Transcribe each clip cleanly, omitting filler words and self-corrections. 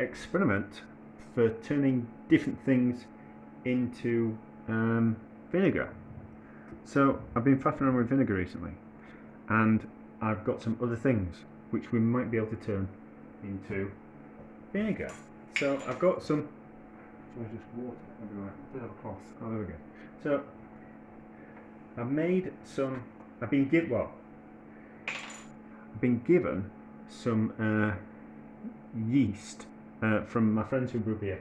experiment for turning different things into vinegar. So I've been faffing around with vinegar recently, and I've got some other things which we might be able to turn into vinegar. So I've got some. There's just water everywhere. I did have a cloth. Oh, there we go. So I've made some. I've been given some yeast from my friends who brew beer.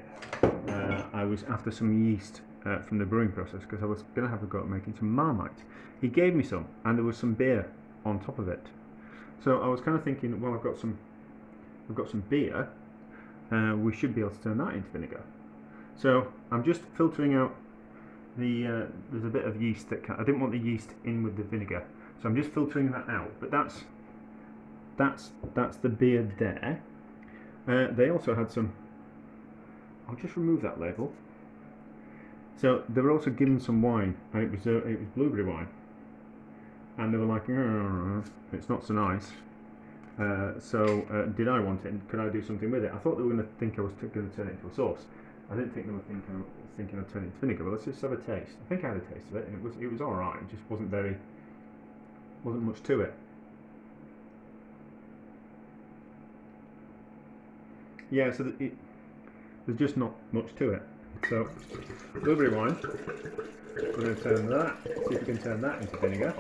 I was after some yeast from the brewing process because I was going to have a go at making some Marmite. He gave me some, and there was some beer on top of it. So I was kind of thinking, well, I've got some beer. We should be able to turn that into vinegar. So I'm just filtering out the. There's a bit of yeast that I didn't want the yeast in with the vinegar, so I'm just filtering that out. But that's the beer there. They also had some. I'll just remove that label. So they were also given some wine, and it was blueberry wine, and they were like, it's not so nice. So did I want it? And could I do something with it? I thought they were going to think I was going to turn it into a sauce. I didn't think they were thinking I'd turn it into vinegar. But let's just have a taste. I think I had a taste of it, and it was all right. It just wasn't much to it. Yeah, so there's just not much to it. So blueberry wine. We're going to turn that. See if we can turn that into vinegar.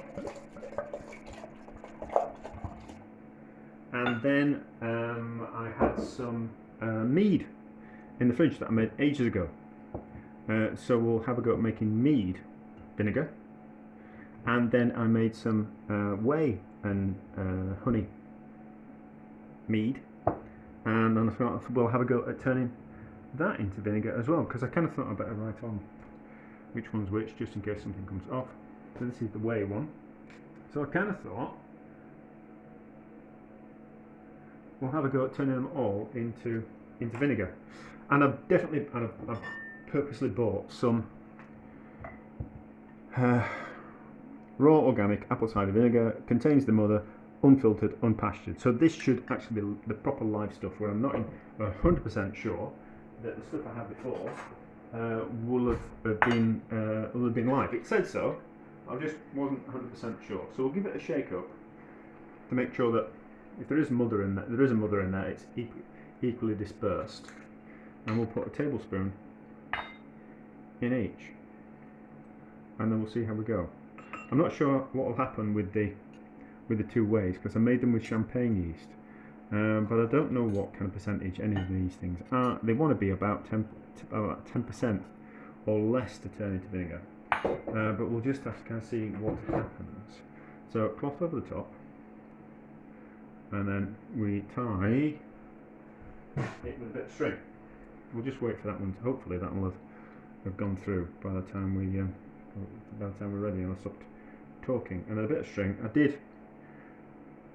And then I had some mead in the fridge that I made ages ago. So we'll have a go at making mead vinegar. And then I made some whey and honey mead. And then I thought we'll have a go at turning that into vinegar as well, because I kind of thought I better write on which one's which, just in case something comes off. So this is the whey one. So I kind of thought we'll have a go at turning them all into vinegar. And I've purposely bought some raw organic apple cider vinegar. Contains the mother, unfiltered, unpastured. So this should actually be the proper live stuff, where I'm not 100% sure that the stuff I had before will have been live. It said so, I just wasn't 100% sure. So we'll give it a shake up to make sure that if there is mother in there, it's equally dispersed. And we'll put a tablespoon in each, and then we'll see how we go. I'm not sure what will happen with the two ways, because I made them with champagne yeast, but I don't know what kind of percentage any of these things are. They want to be about 10% or less to turn into vinegar, but we'll just have to kind of see what happens. So cloth over the top, and then we tie it with a bit of string. We'll just wait for that one. Hopefully that will have gone through by the time we're ready. And I stopped talking. And then a bit of string. I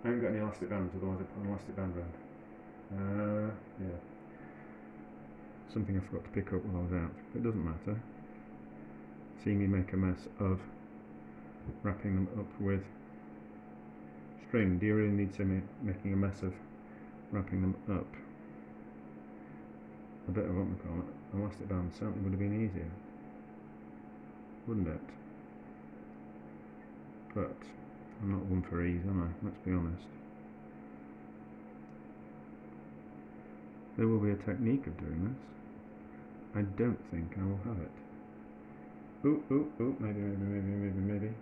haven't got any elastic bands, otherwise I put an elastic band around. Yeah. Something I forgot to pick up while I was out. But it doesn't matter. Seeing me make a mess of wrapping them up with string. Do you really need to be making a mess of wrapping them up? A bit of what we call it, elastic band certainly would have been easier, wouldn't it? But I'm not one for ease, am I? Let's be honest. There will be a technique of doing this. I don't think I will have it. Ooh, maybe.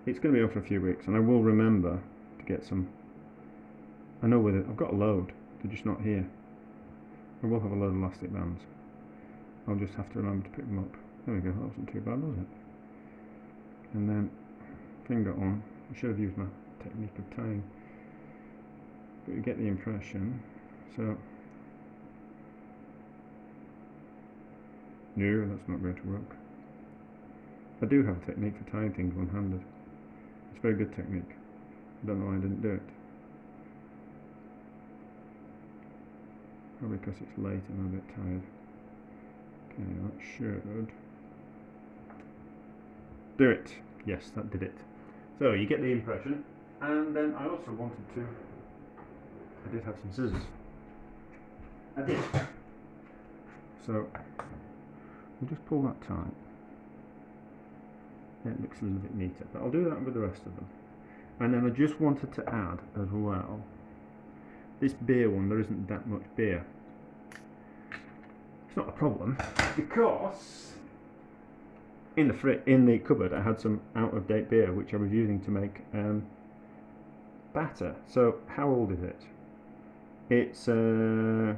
It's going to be on for a few weeks, and I will remember to get some. I know with it, I've got a load, they're just not here. I will have a load of elastic bands. I'll just have to remember to pick them up. There we go, that wasn't too bad, was it? And then, finger on. I should have used my technique of tying. But you get the impression. So, no, that's not going to work. I do have a technique for tying things one-handed. It's a very good technique. I don't know why I didn't do it. Probably because it's late and I'm a bit tired. Okay, that should do it. Yes, that did it. So you get the impression. And then I also wanted to. I did have some scissors. I did. So we'll just pull that tight. It looks a little bit neater, but I'll do that with the rest of them. And then I just wanted to add as well, this beer one, there isn't that much beer. It's not a problem because in the cupboard I had some out of date beer which I was using to make batter. So how old is it? It's a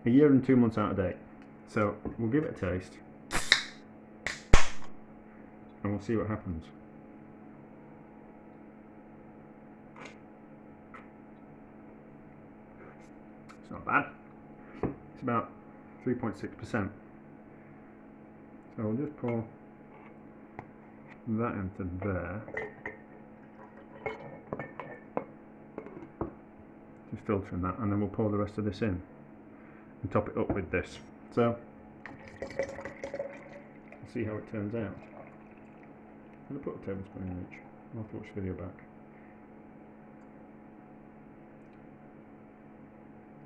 year and 2 months out of date. So we'll give it a taste and we'll see what happens. It's not bad. It's about 3.6%. So we'll just pour that into there. Just filtering that, and then we'll pour the rest of this in and top it up with this. So we'll see how it turns out. I'm going to put a tablespoon in each. I'll have to watch the video back.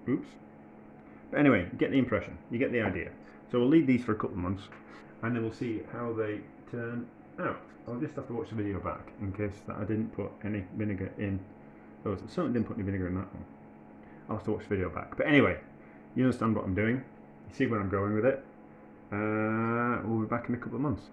Oops. But anyway, you get the impression, you get the idea. So we'll leave these for a couple of months and then we'll see how they turn out. I'll just have to watch the video back in case that I didn't put any vinegar in those. I certainly didn't put any vinegar in that one. I'll have to watch the video back. But anyway, you understand what I'm doing. You see where I'm going with it. We'll be back in a couple of months.